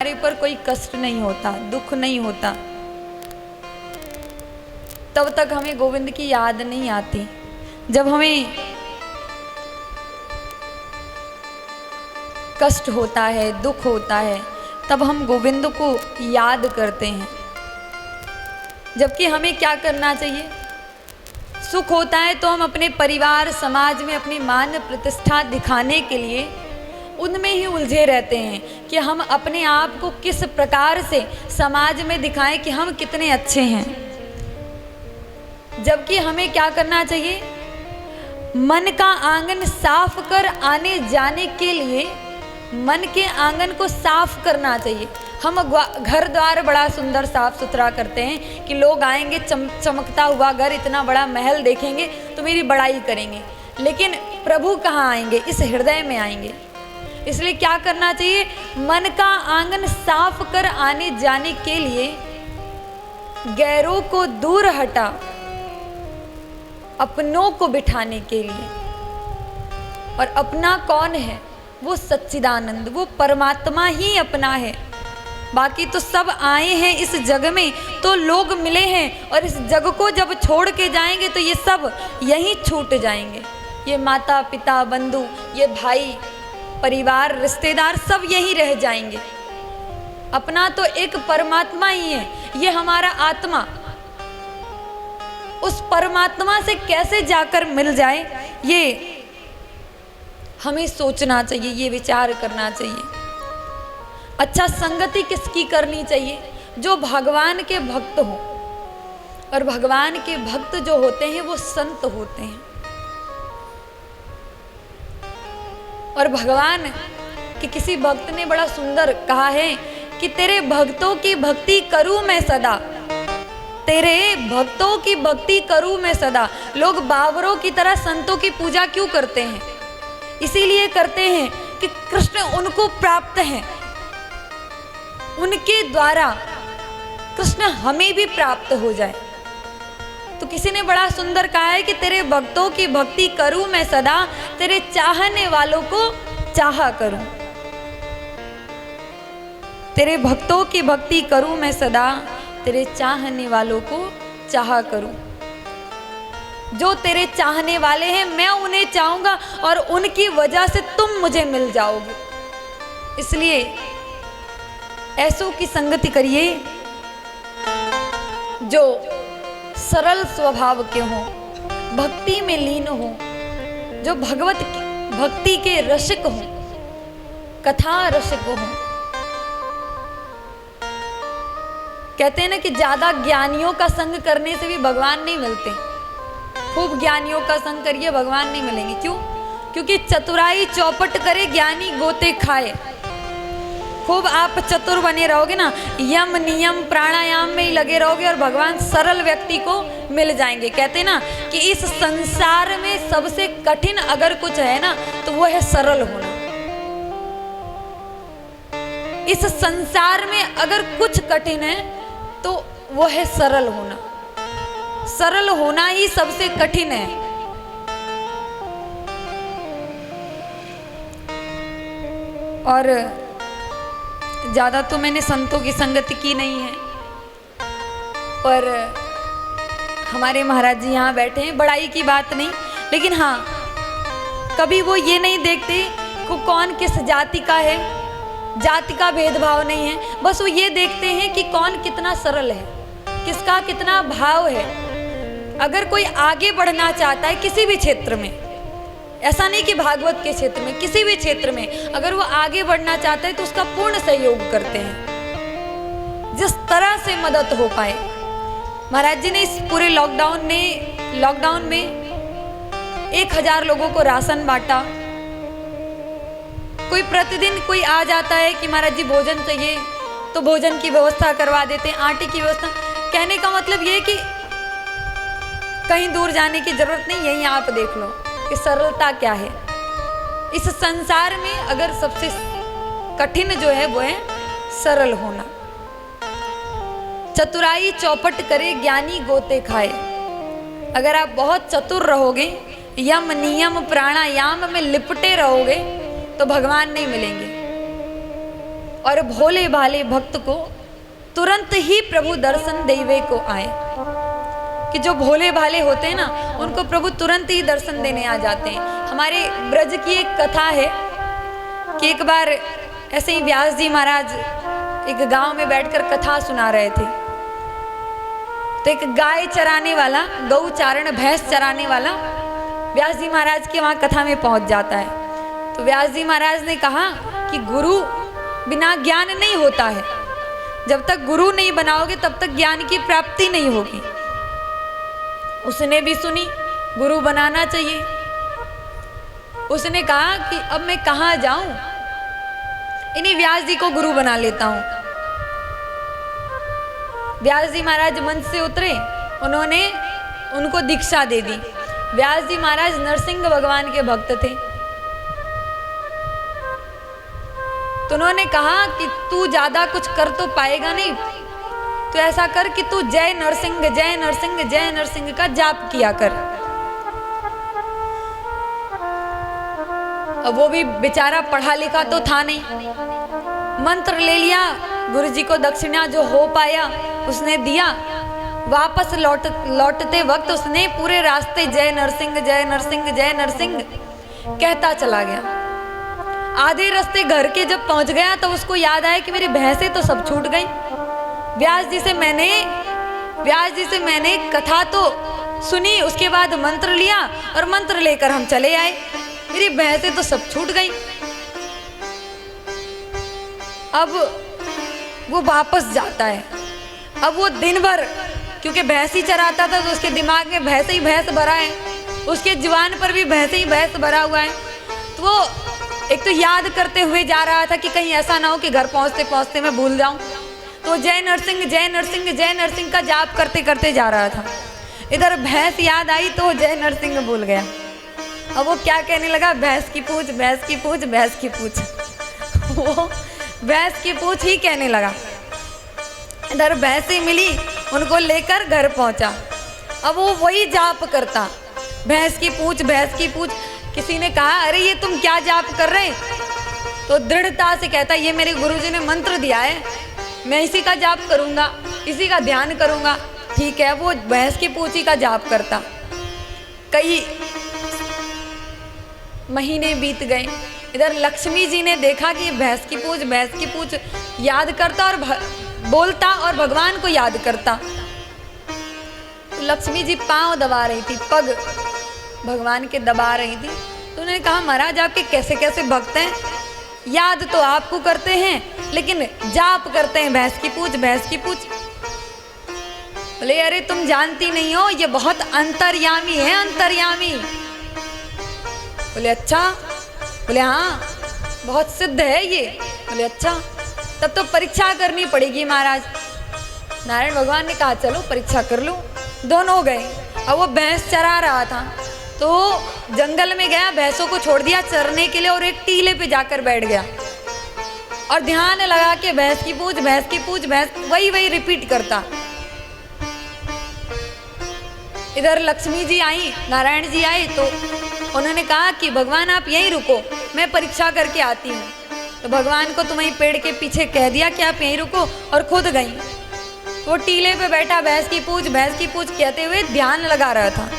हमारे पर कोई कष्ट नहीं होता, दुख नहीं होता, तब तक हमें गोविंद की याद नहीं आती। जब हमें कष्ट होता है, दुख होता है, तब हम गोविंद को याद करते हैं। जबकि हमें क्या करना चाहिए? सुख होता है तो हम अपने परिवार समाज में अपनी मान प्रतिष्ठा दिखाने के लिए उनमें ही उलझे रहते हैं कि हम अपने आप को किस प्रकार से समाज में दिखाएं कि हम कितने अच्छे हैं। जबकि हमें क्या करना चाहिए? मन का आंगन साफ कर आने जाने के लिए मन के आंगन को साफ करना चाहिए। हम घर द्वार बड़ा सुंदर साफ सुथरा करते हैं कि लोग आएंगे, चमकता हुआ घर, इतना बड़ा महल देखेंगे तो मेरी बड़ाई करेंगे, लेकिन प्रभु कहाँ आएंगे? इस हृदय में आएंगे। इसलिए क्या करना चाहिए? मन का आंगन साफ कर आने जाने के लिए गैरों को दूर हटा अपनों को बिठाने के लिए। और अपना कौन है? वो सच्चिदानंद, वो परमात्मा ही अपना है। बाकी तो सब आए हैं इस जग में तो लोग मिले हैं, और इस जग को जब छोड़ के जाएंगे तो ये सब यहीं छूट जाएंगे। ये माता पिता बंधु, ये भाई परिवार रिश्तेदार सब यहीं रह जाएंगे। अपना तो एक परमात्मा ही है, ये हमारा आत्मा। उस परमात्मा से कैसे जाकर मिल जाए, ये हमें सोचना चाहिए, ये विचार करना चाहिए। अच्छा, संगति किसकी करनी चाहिए? जो भगवान के भक्त हो। और भगवान के भक्त जो होते हैं वो संत होते हैं। और भगवान के किसी भक्त ने बड़ा सुंदर कहा है कि तेरे भक्तों की भक्ति करूं मैं सदा, तेरे भक्तों की भक्ति करूं मैं सदा। लोग बावरों की तरह संतों की पूजा क्यों करते हैं? इसीलिए करते हैं कि कृष्ण उनको प्राप्त हैं, उनके द्वारा कृष्ण हमें भी प्राप्त हो जाए। तो किसी ने बड़ा सुंदर कहा है कि तेरे भक्तों की भक्ति करूं मैं सदा, तेरे चाहने वालों को चाहा करूं। तेरे भक्तों की भक्ति करूं मैं सदा, तेरे चाहने वालों को चाहा करूं। जो तेरे चाहने वाले हैं मैं उन्हें चाहूंगा और उनकी वजह से तुम मुझे मिल जाओगे। इसलिए ऐसों की संगति करिए जो सरल स्वभाव के हों, भक्ति में लीन हों, जो भगवत भक्ति के रसिक हों, कथा रसिक हों। कहते हैं ना कि ज्यादा ज्ञानियों का संग करने से भी भगवान नहीं मिलते। खूब ज्ञानियों का संग करिए, भगवान नहीं मिलेंगे। क्यों? क्योंकि चतुराई चौपट करे ज्ञानी गोते खाए। खूब आप चतुर बने रहोगे ना, यम नियम प्राणायाम में ही लगे रहोगे और भगवान सरल व्यक्ति को मिल जाएंगे। कहते हैं ना कि इस संसार में सबसे कठिन अगर कुछ है ना तो वो है सरल होना। इस संसार में अगर कुछ कठिन है तो वो है सरल होना। सरल होना ही सबसे कठिन है। और ज़्यादा तो मैंने संतों की संगति की नहीं है, पर हमारे महाराज जी यहाँ बैठे हैं, बड़ाई की बात नहीं, लेकिन हाँ कभी वो ये नहीं देखते कि कौन किस जाति का है। जाति का भेदभाव नहीं है, बस वो ये देखते हैं कि कौन कितना सरल है, किसका कितना भाव है। अगर कोई आगे बढ़ना चाहता है किसी भी क्षेत्र में, ऐसा नहीं कि भागवत के क्षेत्र में, किसी भी क्षेत्र में अगर वो आगे बढ़ना चाहता है तो उसका पूर्ण सहयोग करते हैं, जिस तरह से मदद हो पाए। महाराज जी ने इस पूरे लॉकडाउन में 1000 लोगों को राशन बांटा। कोई प्रतिदिन कोई आ जाता है कि महाराज जी भोजन चाहिए तो भोजन की व्यवस्था करवा देते हैं, आटे की व्यवस्था। कहने का मतलब ये कि कहीं दूर जाने की जरूरत नहीं, यहीं आप देख लो कि सरलता क्या है। इस संसार में अगर सबसे कठिन जो है वो है सरल होना। चतुराई चौपट करे ज्ञानी गोते खाए। अगर आप बहुत चतुर रहोगे, यम नियम प्राणायाम में लिपटे रहोगे तो भगवान नहीं मिलेंगे। और भोले भाले भक्त को तुरंत ही प्रभु दर्शन देवे को आए। कि जो भोले भाले होते हैं ना, उनको प्रभु तुरंत ही दर्शन देने आ जाते हैं। हमारे ब्रज की एक कथा है कि एक बार ऐसे ही व्यास जी महाराज एक गांव में बैठकर कथा सुना रहे थे। तो एक गाय चराने वाला, गौ चारण भैंस चराने वाला व्यास जी महाराज के वहाँ कथा में पहुँच जाता है। तो व्यास जी महाराज ने कहा कि गुरु बिना ज्ञान नहीं होता है, जब तक गुरु नहीं बनाओगे तब तक ज्ञान की प्राप्ति नहीं होगी। उसने भी सुनी, गुरु बनाना चाहिए। उसने कहा कि अब मैं कहाँ जाऊं, इन्हीं व्यास जी को गुरु बना लेता हूं। व्यास जी महाराज मंच से उतरे, उन्होंने उनको दीक्षा दे दी। व्यास जी महाराज नरसिंह भगवान के भक्त थे। तो उन्होंने कहा कि तू ज्यादा कुछ कर तो पाएगा नहीं, तो ऐसा कर कि तू जय नरसिंह जय नरसिंह जय नरसिंह का जाप किया कर। अब वो भी बेचारा पढ़ा लिखा तो था नहीं, मंत्र ले लिया, गुरुजी को दक्षिणा जो हो पाया उसने दिया। वापस लौटते वक्त उसने पूरे रास्ते जय नरसिंह जय नरसिंह जय नरसिंह कहता चला गया। आधे रास्ते घर के जब पहुंच गया तो उसको याद आया कि मेरी भैंसें तो सब छूट गई। व्यास जी से मैंने कथा तो सुनी, उसके बाद मंत्र लिया और मंत्र लेकर हम चले आए, मेरी भैंसें तो सब छूट गई। अब वो वापस जाता है। अब वो दिन भर, क्योंकि भैंस ही चराता था तो उसके दिमाग में भैंस ही भैंस भरा है, उसके जुबान पर भी भैंस ही भैंस भरा हुआ है। तो वो एक तो याद करते हुए जा रहा था कि कहीं ऐसा ना हो कि घर पहुंचते पहुंचते मैं भूल जाऊं। तो जय नरसिंह जय नरसिंह जय नरसिंह का जाप करते करते जा रहा था। इधर भैंस याद आई तो जय नरसिंह भूल गया। अब वो क्या कहने लगा, भैंस की पूछ भैंस की पूछ भैंस की पूछ। वो भैंस की पूछ ही कहने लगा। इधर भैंसें मिली, उनको लेकर घर पहुंचा। अब वो वही जाप करता, भैंस की पूछ भैंस की पूछ। किसी ने कहा अरे ये तुम क्या जाप कर रहे? तो दृढ़ता से कहता ये मेरे गुरुजी ने मंत्र दिया है, मैं इसी का जाप करूंगा, इसी का ध्यान करूंगा। ठीक है, वो भैंस की पूछी का जाप करता। कई महीने बीत गए। इधर लक्ष्मी जी ने देखा कि भैंस की पूछ याद करता और बोलता और भगवान को याद करता। तो लक्ष्मी जी पांव दबा रही थी, पग भगवान के दबा रही थी। तो उन्होंने कहा महाराज आपके कैसे कैसे भक्त हैं, याद तो आपको करते हैं लेकिन जाप करते हैं भैंस की पूछ भैंस की पूछ। बोले अरे तुम जानती नहीं हो, ये बहुत अंतर्यामी है, अंतर्यामी। बोले अच्छा? बोले हाँ बहुत सिद्ध है ये। बोले अच्छा, तब तो परीक्षा करनी पड़ेगी महाराज। नारायण भगवान ने कहा चलो परीक्षा कर लो। दोनों गए। अब वो भैंस चरा रहा था तो जंगल में गया, भैंसों को छोड़ दिया चरने के लिए और एक टीले पे जाकर बैठ गया और ध्यान लगा के भैंस की पूछ भैंस वही रिपीट करता। इधर लक्ष्मी जी आई, नारायण जी आए तो उन्होंने कहा कि भगवान आप यहीं रुको, मैं परीक्षा करके आती हूँ। तो भगवान को तुम्हें पेड़ के पीछे कह दिया कि आप यहीं रुको और खुद गई। तो वो टीले पे बैठा भैंस की पूछ कहते हुए ध्यान लगा रहा था।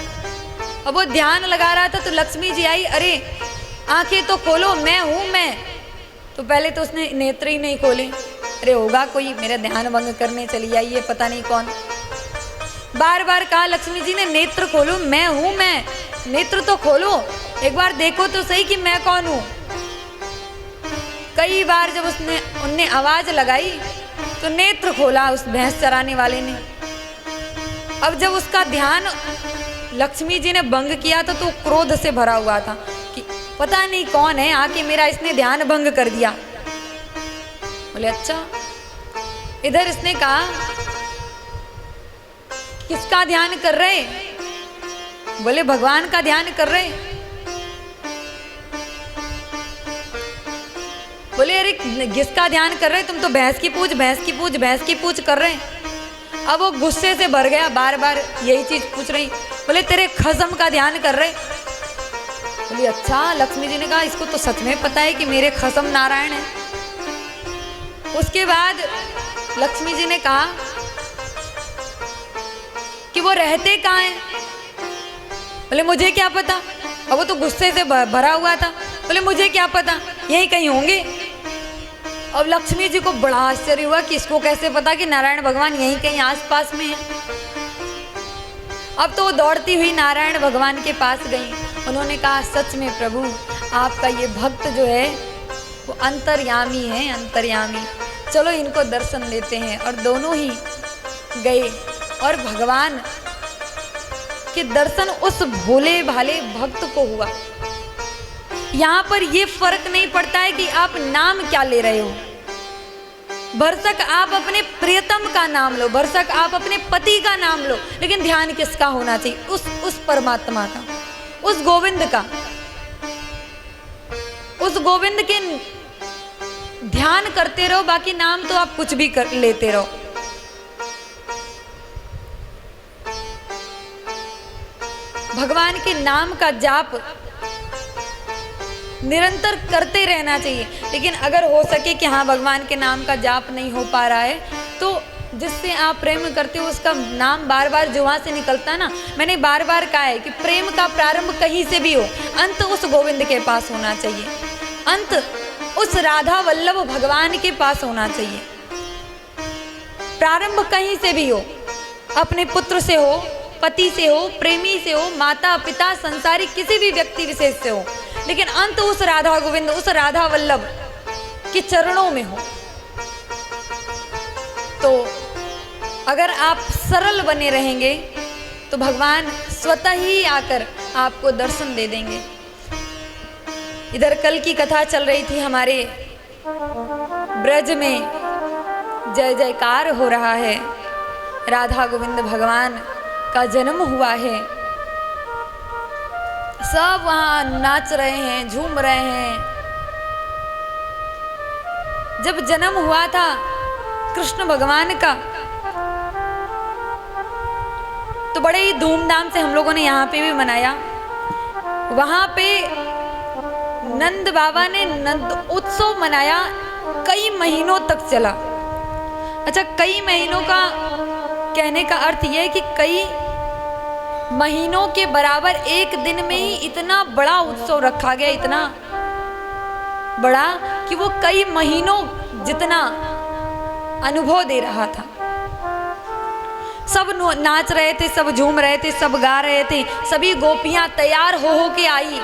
अब वो ध्यान लगा रहा था तो लक्ष्मी जी आई, अरे आंखें तो खोलो, मैं हूँ मैं। तो पहले तो उसने नेत्र ही नहीं खोले। अरे होगा कोई मेरा ध्यान भंग करने चली आई है, पता नहीं कौन। बार बार कहा लक्ष्मी जी ने नेत्र खोलो, मैं हूँ मैं, नेत्र तो खोलो, एक बार देखो तो सही कि मैं कौन हूँ। कई बार जब उनने आवाज लगाई तो नेत्र खोला उस भैंस चराने वाले ने। अब जब उसका ध्यान लक्ष्मी जी ने भंग किया तो क्रोध से भरा हुआ था कि पता नहीं कौन है, आके मेरा इसने ध्यान भंग कर दिया। बोले अच्छा। इधर इसने कहा किसका ध्यान कर रहे? बोले भगवान का ध्यान कर रहे। बोले अरे किसका ध्यान कर रहे? तुम तो भैंस की पूछ कर रहे। अब वो गुस्से से भर गया, बार बार यही चीज पूछ रही। बोले तेरे खसम का ध्यान कर रहे। बोली अच्छा। लक्ष्मी जी ने कहा इसको तो सच में पता है कि मेरे खसम नारायण है। उसके बाद लक्ष्मी जी ने कहा कि वो रहते कहाँ हैं? बोले मुझे क्या पता। अब वो तो गुस्से से भरा हुआ था। बोले मुझे क्या पता, यहीं कहीं होंगे। अब लक्ष्मी जी को बड़ा आश्चर्य हुआ कि इसको कैसे पता कि नारायण भगवान यहीं कहीं आसपास में है। अब तो वो दौड़ती हुई नारायण भगवान के पास गई। उन्होंने कहा सच में प्रभु, आपका ये भक्त जो है वो अंतर्यामी है, अंतर्यामी। चलो इनको दर्शन देते हैं। और दोनों ही गए और भगवान के दर्शन उस भोले भाले भक्त को हुआ। यहाँ पर ये फर्क नहीं पड़ता है कि आप नाम क्या ले रहे हो। भरसक आप अपने प्रियतम का नाम लो, भरसक आप अपने पति का नाम लो, लेकिन ध्यान किसका होना चाहिए? उस परमात्मा का, उस गोविंद का। उस गोविंद के ध्यान करते रहो, बाकी नाम तो आप कुछ भी कर लेते रहो। भगवान के नाम का जाप निरंतर करते रहना चाहिए। लेकिन अगर हो सके कि हाँ भगवान के नाम का जाप नहीं हो पा रहा है, तो जिससे आप प्रेम करते हो उसका नाम बार बार जुबां से निकलता ना। मैंने बार बार कहा है कि प्रेम का प्रारंभ कहीं से भी हो, अंत उस गोविंद के पास होना चाहिए, अंत उस राधा वल्लभ भगवान के पास होना चाहिए। प्रारंभ कहीं से भी हो, अपने पुत्र से हो, पति से हो, प्रेमी से हो, माता पिता संसारी किसी भी व्यक्ति विशेष से हो, लेकिन अंत उस राधा गोविंद, उस राधा वल्लभ के चरणों में हो। तो अगर आप सरल बने रहेंगे तो भगवान स्वतः ही आकर आपको दर्शन दे देंगे। इधर कल की कथा चल रही थी, हमारे ब्रज में जय जयकार हो रहा है, राधा गोविंद भगवान का जन्म हुआ है। सब वहाँ नाच रहे हैं, झूम रहे हैं। जब जन्म हुआ था कृष्ण भगवान का तो बड़े ही धूमधाम से हम लोगों ने यहाँ पे भी मनाया। वहाँ पे नंद बाबा ने नंद उत्सव मनाया, कई महीनों तक चला। अच्छा, कई महीनों का कहने का अर्थ यह है कि कई महीनों के बराबर एक दिन में ही इतना बड़ा उत्सव रखा गया, इतना बड़ा कि वो कई महीनों जितना अनुभव दे रहा था। सब नाच रहे थे, सब झूम रहे थे, सब गा रहे थे। सभी गोपियां तैयार हो के आई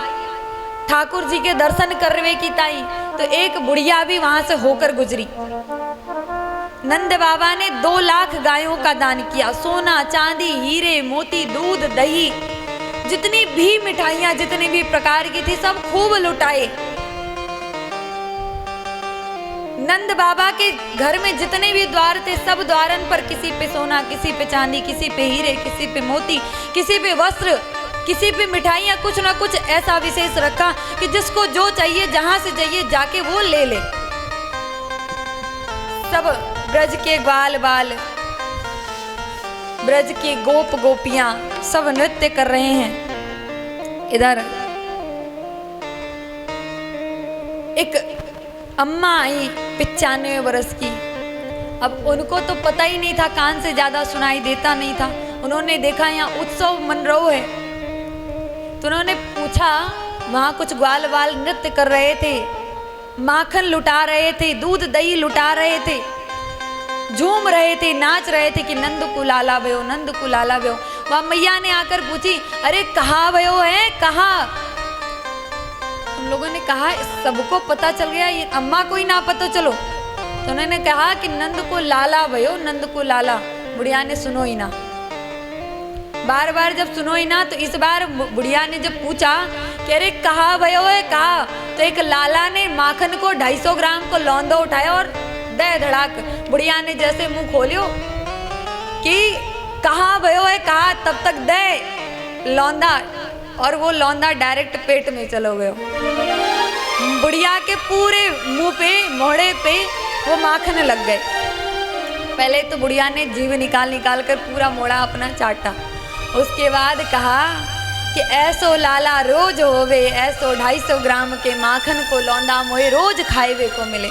ठाकुर जी के दर्शन करने की ताई। तो एक बुढ़िया भी वहां से होकर गुजरी। नंद बाबा ने 2 लाख गायों का दान किया। सोना चांदी हीरे मोती दूध दही जितनी भी मिठाइयां जितनी भी प्रकार की थी सब खूब लुटाए। नंद बाबा के घर में जितने भी द्वार थे सब द्वारन पर किसी पे सोना, किसी पे चांदी, किसी पे हीरे, किसी पे मोती, किसी पे वस्त्र, किसी पे मिठाइयां, कुछ ना कुछ ऐसा विशेष रखा कि जिसको जो चाहिए जहां से चाहिए जाके वो ले ले। सब ब्रज के ग्वाल बाल, ब्रज के गोप गोपियां सब नृत्य कर रहे हैं। इधर एक अम्मा आई 95 वर्ष की। अब उनको तो पता ही नहीं था, कान से ज्यादा सुनाई देता नहीं था। उन्होंने देखा यहाँ उत्सव मनरोह है, तो उन्होंने पूछा, वहां कुछ ग्वाल बाल नृत्य कर रहे थे, माखन लुटा रहे थे, दूध दही लुटा रहे थे, झूम रहे थे, नाच रहे थे कि नंद को लाला भयो, नंद को लाला भयो। वह मैया ने आकर पूछी, अरे कहाँ भयो है, कहाँ? हम लोगों ने कहा सबको पता चल गया, ये अम्मा को ही ना पता चलो। तो उन्होंने कहा कि नंद को लाला भयो, नंद को लाला। बुढ़िया ने सुनो ही ना, बार बार जब सुनो ही ना, तो इस बार बुढ़िया ने जब पूछा कि अरे कहाँ भयो है, कहा, तो एक लाला ने माखन को 250 ग्राम को लौंदा उठाया और दे धड़ाक। बुढ़िया ने जैसे मुंह खोलियो कि कहाँ भयो है, कहा, तब तक दे लौंदा, और वो लौंदा डायरेक्ट पेट में चलो गयो। बुढ़िया के पूरे मुंह पे, मोहड़े पे वो माखन लग गए। पहले तो बुढ़िया ने जीभ निकाल निकाल कर पूरा मोड़ा अपना चाटा। उसके बाद कहा कि ऐसो लाला रोज होवे, ऐसो 250 ग्राम के माखन को लौंदा मोए रोज खाएवे को मिले।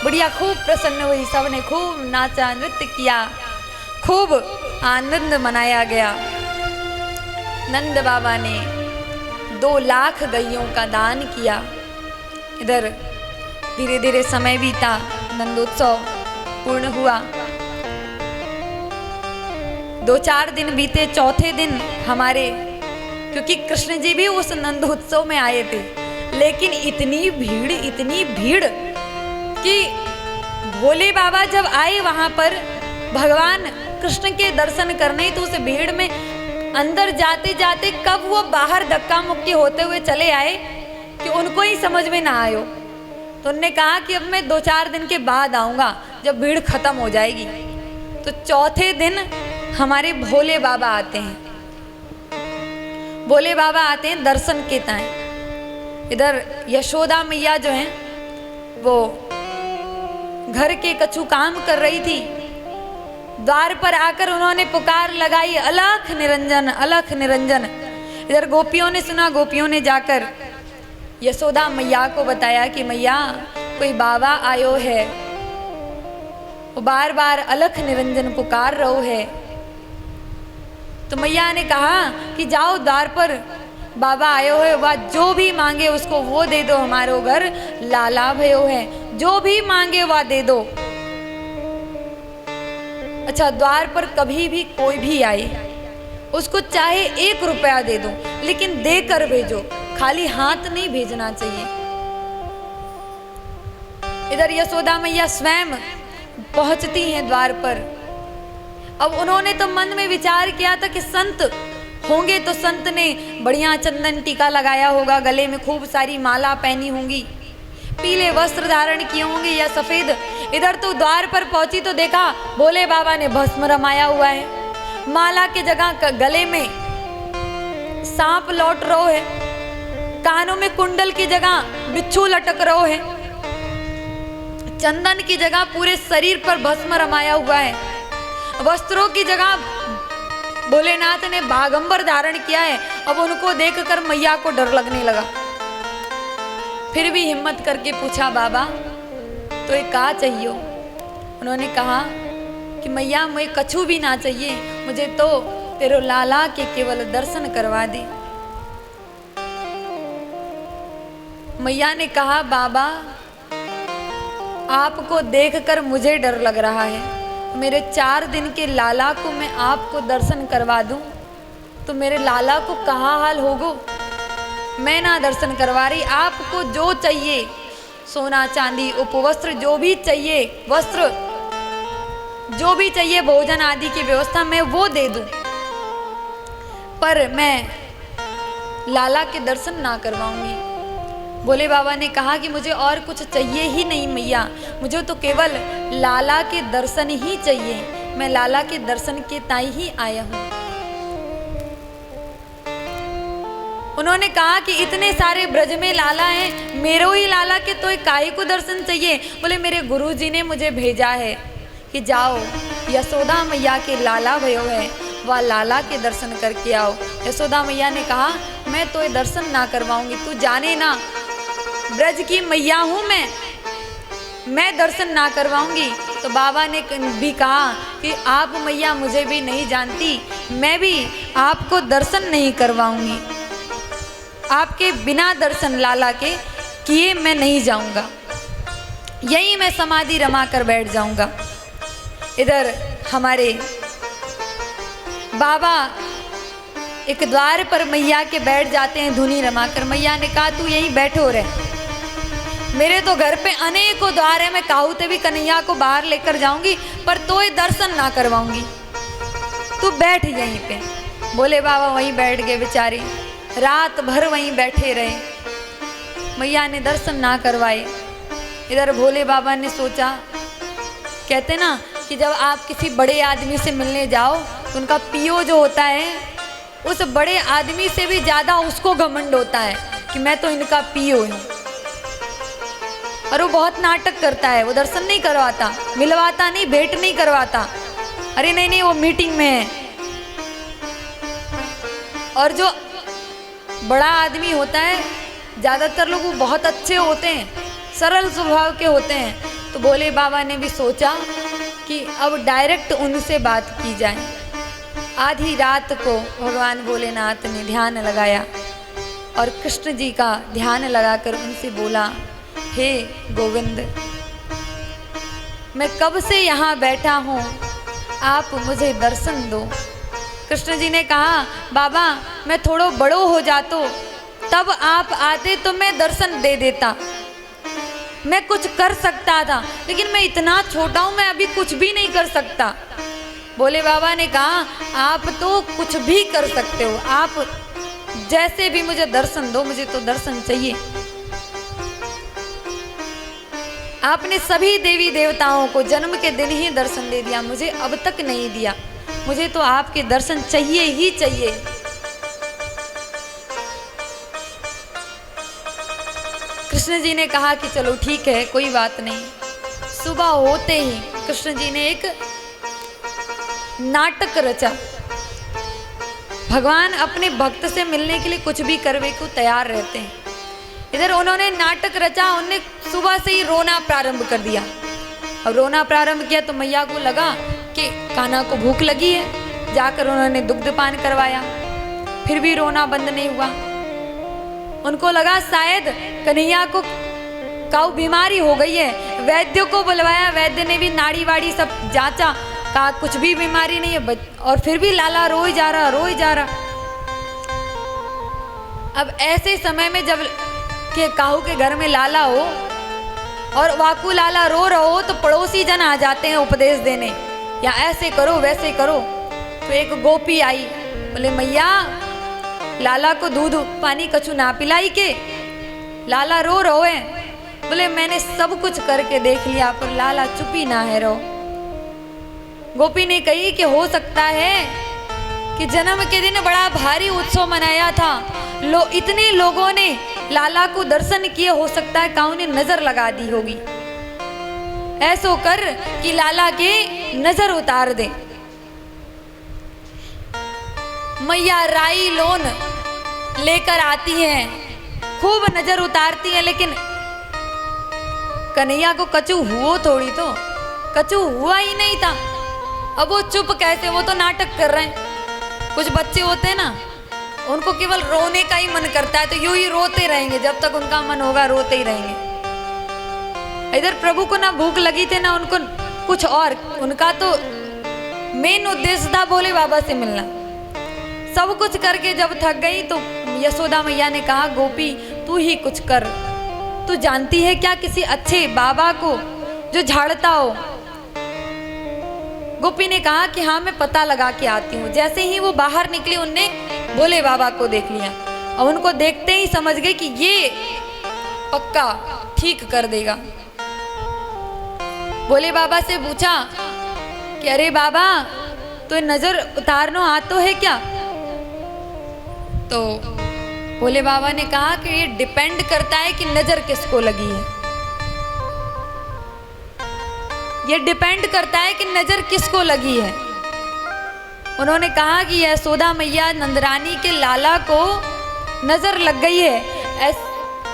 बुढ़िया खूब प्रसन्न हुई, सबने खूब नाचा, नृत्य किया, खूब आनंद मनाया गया। नंद बाबा ने 2 लाख गैयों का दान किया। इधर धीरे धीरे समय बीता, नंदोत्सव पूर्ण हुआ। 2-4 दिन बीते, चौथे दिन हमारे, क्योंकि कृष्ण जी भी उस नंदोत्सव में आए थे, लेकिन इतनी भीड़ कि भोले बाबा जब आए वहां पर भगवान कृष्ण के दर्शन करने, तो उस भीड़ में अंदर जाते जाते कब वो बाहर धक्का मुक्की होते हुए चले आए कि उनको ही समझ में ना आयो। तो उन्होंने कहा कि अब मैं 2-4 दिन के बाद आऊंगा, जब भीड़ खत्म हो जाएगी। तो चौथे दिन हमारे भोले बाबा आते हैं। भोले बाबा आते हैं दर्शन के ताएं। इधर यशोदा मैया जो हैं वो घर के कछु काम कर रही थी। द्वार पर आकर उन्होंने पुकार लगाई, अलख निरंजन, अलख निरंजन। इधर गोपियों ने सुना, गोपियों ने जाकर यशोदा मैया को बताया कि मैया कोई बाबा आयो है, वो बार बार अलख निरंजन पुकार रहो है। तो मैया ने कहा कि जाओ द्वार पर बाबा आयो है, वह जो भी मांगे उसको वो दे दो, हमारो घर लाला भयो है, जो भी मांगे वह दे दो। अच्छा, द्वार पर कभी भी कोई भी आए उसको चाहे 1 रुपया दे दो, लेकिन देकर भेजो, खाली हाथ नहीं भेजना चाहिए। इधर यशोदा मैया स्वयं पहुंचती हैं द्वार पर। अब उन्होंने तो मन में विचार किया था कि संत होंगे तो संत ने बढ़िया चंदन टीका लगाया होगा, गले में खूब सारी माला पहनी होंगी, पीले वस्त्र धारण किए होंगे या सफेद। इधर तो द्वार पर पहुंची तो देखा भोले बाबा ने भस्म रमाया हुआ है, माला के जगह गले में सांप लौट रहो है, कानों में कुंडल की जगह बिच्छू लटक रहो है, चंदन की जगह पूरे शरीर पर भस्म रमाया हुआ है, वस्त्रों की जगह भोलेनाथ ने बागंबर धारण किया है। अब उनको देखकर मैया को डर लगने लगा। फिर भी हिम्मत करके पूछा, बाबा तो एक का चाहिए? उन्होंने कहा कि मैया मुझे कछु भी ना चाहिए, मुझे तो तेरे लाला के केवल दर्शन करवा दे। मैया ने कहा, बाबा आपको देखकर मुझे डर लग रहा है, मेरे 4 दिन के लाला को मैं आपको दर्शन करवा दूं तो मेरे लाला को कहाँ हाल होगो। मैं ना दर्शन करवा रही, आपको जो चाहिए सोना चांदी उपवस्त्र जो भी चाहिए, वस्त्र जो भी चाहिए, भोजन आदि की व्यवस्था मैं वो दे दूं, पर मैं लाला के दर्शन ना करवाऊंगी। भोले बाबा ने कहा कि मुझे और कुछ चाहिए ही नहीं मैया, मुझे तो केवल लाला के दर्शन ही चाहिए, मैं लाला के दर्शन के ताई ही आया हूँ। उन्होंने कहा कि इतने सारे ब्रज में लाला हैं, मेरो ही लाला के तो एक काहे को दर्शन चाहिए? बोले मेरे गुरुजी ने मुझे भेजा है कि जाओ यशोदा मैया के लाला भयो है, वह लाला के दर्शन करके आओ। यशोदा मैया ने कहा मैं तो ये दर्शन ना करवाऊंगी, तू जाने ना ब्रज की मैया हूँ मैं दर्शन ना करवाऊंगी। तो बाबा ने भी कहा कि आप मैया मुझे भी नहीं जानती, मैं भी आपको दर्शन नहीं करवाऊंगी, आपके बिना दर्शन लाला के किए मैं नहीं जाऊंगा, यहीं मैं समाधि रमा कर बैठ जाऊंगा। इधर हमारे बाबा एक द्वार पर मैया के बैठ जाते हैं धुनी रमा कर। मैया ने कहा तू यहीं बैठो रहे, मेरे तो घर पे अनेकों द्वार है, मैं काहूते भी कन्हैया को बाहर लेकर जाऊंगी पर तोय दर्शन ना करवाऊंगी, तू बैठ यहीं पे। बोले बाबा वहीं बैठ गए बेचारे, रात भर वहीं बैठे रहे, मैया ने दर्शन ना करवाए। इधर भोले बाबा ने सोचा, कहते ना कि जब आप किसी बड़े आदमी से मिलने जाओ तो उनका पीओ जो होता है उस बड़े आदमी से भी ज़्यादा उसको घमंड होता है कि मैं तो इनका पीओ हूँ, और वो बहुत नाटक करता है, वो दर्शन नहीं करवाता, मिलवाता नहीं, भेंट नहीं करवाता, अरे नहीं नहीं वो मीटिंग में है। और जो बड़ा आदमी होता है ज़्यादातर लोग वो बहुत अच्छे होते हैं, सरल स्वभाव के होते हैं, तो भोले बाबा ने भी सोचा कि अब डायरेक्ट उनसे बात की जाए। आधी रात को भगवान भोलेनाथ ने ध्यान लगाया और कृष्ण जी का ध्यान लगाकर उनसे बोला, हे गोविंद, मैं कब से यहाँ बैठा हूँ, आप मुझे दर्शन दो। कृष्ण जी ने कहा, बाबा मैं थोड़ा बड़ो हो जातो तब आप आते तो मैं दर्शन दे देता, मैं कुछ कर सकता था, लेकिन मैं इतना छोटा हूँ, मैं अभी कुछ भी नहीं कर सकता। भोले बाबा ने कहा, आप तो कुछ भी कर सकते हो, आप जैसे भी मुझे दर्शन दो, मुझे तो दर्शन चाहिए। आपने सभी देवी देवताओं को जन्म के दिन ही दर्शन दे दिया, मुझे अब तक नहीं दिया, मुझे तो आपके दर्शन चाहिए ही चाहिए। कृष्ण जी ने कहा कि चलो ठीक है, कोई बात नहीं। सुबह होते ही कृष्ण जी ने एक नाटक रचा। भगवान अपने भक्त से मिलने के लिए कुछ भी करने को तैयार रहते हैं। इधर उन्होंने नाटक रचा, उन्होंने सुबह से ही रोना प्रारंभ कर दिया। और रोना प्रारंभ किया तो मैया को लगा कि कान्हा को भूख लगी है, जाकर उन्होंने दुग्धपान करवाया, फिर भी रोना बंद नहीं हुआ। उनको लगा शायद कन्हैया को काऊ बीमारी हो गई है, वैद्य को बुलवाया, वैद्य ने भी नाड़ी वाड़ी सब जांचा, कहा कुछ भी बीमारी नहीं है, और फिर भी लाला रोई जा रहा। अब ऐसे समय में जब के काऊ के घर में लाला हो और वाकू लाला रो रहा हो तो पड़ोसी जन आ जाते हैं उपदेश देने, या ऐसे करो वैसे करो। तो एक गोपी आई, बोले मैया लाला को दूध पानी कछु ना पिलाई के, लाला रो रहो है। बोले मैंने सब कुछ करके देख लिया पर लाला चुप ही ना है रो। गोपी ने कही कि हो सकता है कि जन्म के दिन बड़ा भारी उत्सव मनाया था, इतने लोगों ने लाला को दर्शन किए, हो सकता है काऊ ने नजर लगा दी होगी, ऐसो कर कि लाला के नजर उतार दे। मैया राई लोन लेकर आती हैं, खूब नजर उतारती हैं, लेकिन कन्हैया को कछु हुआ थोड़ी, तो कछु हुआ ही नहीं था। अब वो चुप कैसे, वो तो नाटक कर रहे हैं। कुछ बच्चे होते हैं ना, उनको केवल रोने का ही मन करता है, तो यूं ही रोते रहेंगे, जब तक उनका मन होगा रोते ही रहेंगे। इधर प्रभु को ना भूख लगी थी ना उनको कुछ और, उनका तो मेन उद्देश्य था भोले बाबा से मिलना। सब कुछ करके जब थक गई तो यशोदा मैया ने कहा, गोपी तू ही कुछ कर, तू जानती है क्या किसी अच्छे बाबा को जो झाड़ता हो। गोपी ने कहा कि हाँ मैं पता लगा के आती हूँ। जैसे ही वो बाहर निकली उनने भोले बाबा को देख लिया और उनको देखते ही समझ गए कि ये पक्का ठीक कर देगा। भोले बाबा से पूछा कि अरे बाबा तो नजर उतारनो आतो है क्या? तो भोले बाबा ने कहा कि ये डिपेंड करता है कि नजर किसको लगी है, ये डिपेंड करता है कि नजर किसको लगी है। उन्होंने कहा कि यशोदा मैया नंदरानी के लाला को नजर लग गई है,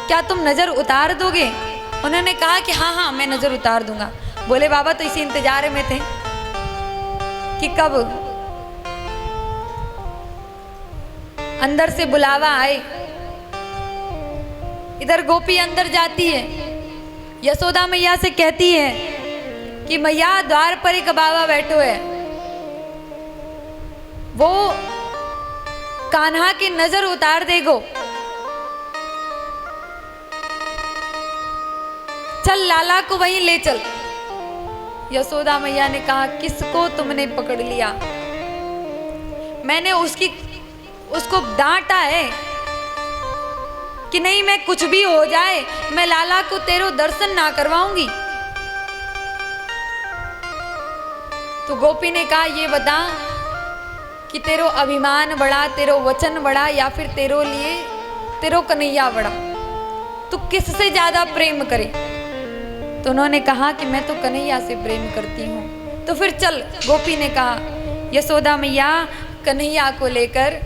क्या तुम नजर उतार दोगे? उन्होंने कहा कि हाँ हाँ मैं नजर उतार दूंगा। भोले बाबा तो इसी इंतजार में थे कि कब अंदर से बुलावा आए। इधर गोपी अंदर जाती है, यशोदा मैया से कहती है कि मैया द्वार पर एक बाबा बैठो है, वो कान्हा की नजर उतार देगो, चल लाला को वहीं ले चल। यशोदा मैया ने कहा किसको तुमने पकड़ लिया? मैंने उसको डांटा है कि नहीं मैं कुछ भी हो जाए मैं लाला को तेरो दर्शन ना करवाऊंगी। तो गोपी ने कहा ये बता कि तेरो अभिमान बड़ा, तेरो वचन बड़ा, या फिर तेरो कन्हैया बड़ा, तू किससे ज्यादा प्रेम करे? तो उन्होंने कहा कि मैं तो कन्हैया से प्रेम करती हूँ। तो फिर चल, गोपी ने कहा। यशोदा मैया कन्हैया को लेकर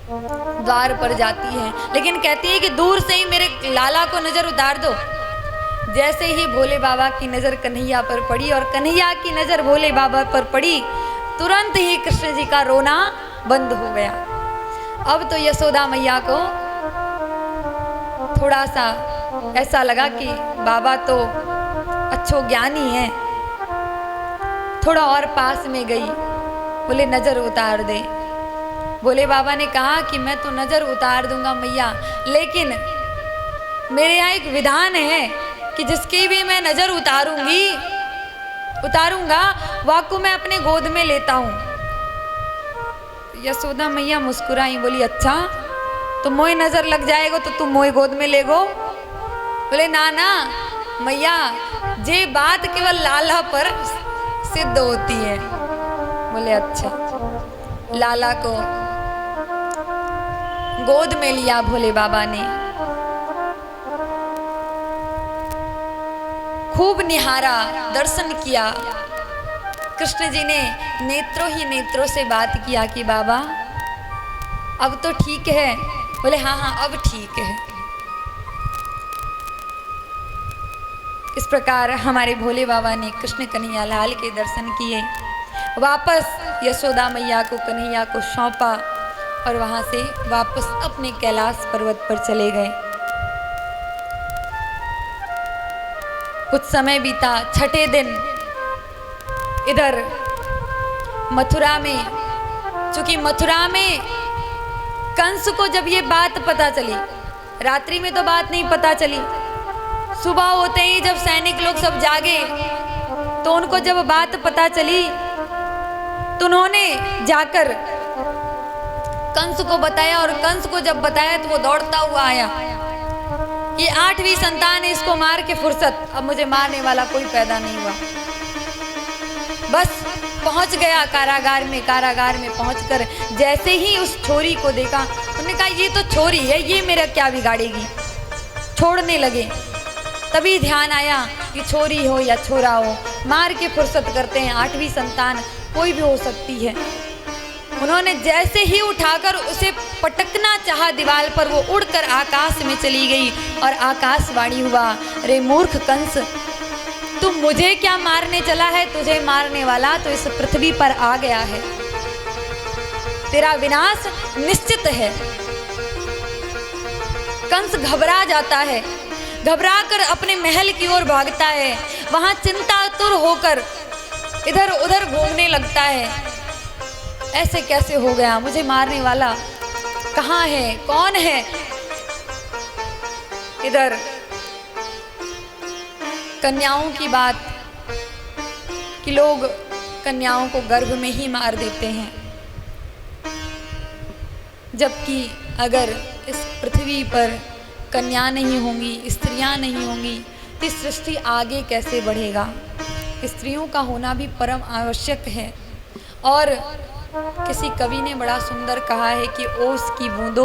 द्वार पर जाती है, लेकिन कहती है कि दूर से ही मेरे लाला को नजर उतार दो। जैसे ही भोले बाबा की नज़र कन्हैया पर पड़ी और कन्हैया की नज़र भोले बाबा पर पड़ी, तुरंत ही कृष्ण जी का रोना बंद हो गया। अब तो यशोदा मैया को थोड़ा सा ऐसा लगा कि बाबा तो अच्छो ज्ञानी है। थोड़ा और पास में गई, बोले नज़र उतार दे। भोले बाबा ने कहा कि मैं तो नज़र उतार दूंगा मैया, लेकिन मेरे यहाँ एक विधान है कि जिसकी भी मैं नज़र उतारूंगा वह को मैं अपने गोद में लेता हूँ। यशोदा मैया मुस्कुराई, बोली अच्छा तो मोए नज़र लग जाएगा तो तुम मोए गोद में ले गो। बोले ना ना मैया, ये बात केवल लाला पर सिद्ध होती है। बोले अच्छा। लाला को गोद में लिया भोले बाबा ने, खूब निहारा, दर्शन किया। कृष्ण जी ने नेत्रों ही नेत्रों से बात किया कि बाबा अब तो ठीक है। बोले हाँ हाँ अब ठीक है। इस प्रकार हमारे भोले बाबा ने कृष्ण कन्हैया लाल के दर्शन किए, वापस यशोदा मैया को कन्हैया को सौंपा और वहां से वापस अपने कैलाश पर्वत पर चले गए। कुछ समय बीता, छठे दिन इधर मथुरा में, चूंकि मथुरा में कंस को जब ये बात पता चली, रात्रि में तो बात नहीं पता चली, सुबह होते ही जब सैनिक लोग सब जागे तो उनको जब बात पता चली तो उन्होंने जाकर कंस को बताया, और कंस को जब बताया तो वो दौड़ता हुआ आया कि 8वीं संतान है, इसको मार के फुर्सत, अब मुझे मारने वाला कोई पैदा नहीं हुआ। बस पहुंच गया कारागार में। कारागार में पहुंचकर जैसे ही उस छोरी को देखा, उन्होंने कहा ये तो छोरी है, ये मेरा क्या बिगाड़ेगी। छोड़ने लगे, तभी ध्यान आया कि छोरी हो या छोरा हो, मार के फुर्सत करते हैं, 8वीं संतान कोई भी हो सकती है। उन्होंने जैसे ही उठाकर उसे पटकना चाहा दीवार पर, वो उड़कर आकाश में चली गई और आकाशवाणी हुआ, रे मूर्ख कंस, तुम मुझे क्या मारने चला है? तुझे मारने वाला तो इस पृथ्वी पर आ गया है, तेरा विनाश निश्चित है। कंस घबरा जाता है, घबराकर अपने महल की ओर भागता है। वहां चिंतातुर होकर इधर उधर घूमने लगता है, ऐसे कैसे हो गया, मुझे मारने वाला कहाँ है, कौन है? इधर कन्याओं की बात कि लोग कन्याओं को गर्भ में ही मार देते हैं, जबकि अगर इस पृथ्वी पर कन्या नहीं होंगी, स्त्रियां नहीं होंगी तो सृष्टि आगे कैसे बढ़ेगा। स्त्रियों का होना भी परम आवश्यक है। और किसी कवि ने बड़ा सुंदर कहा है कि ओस की बूंदों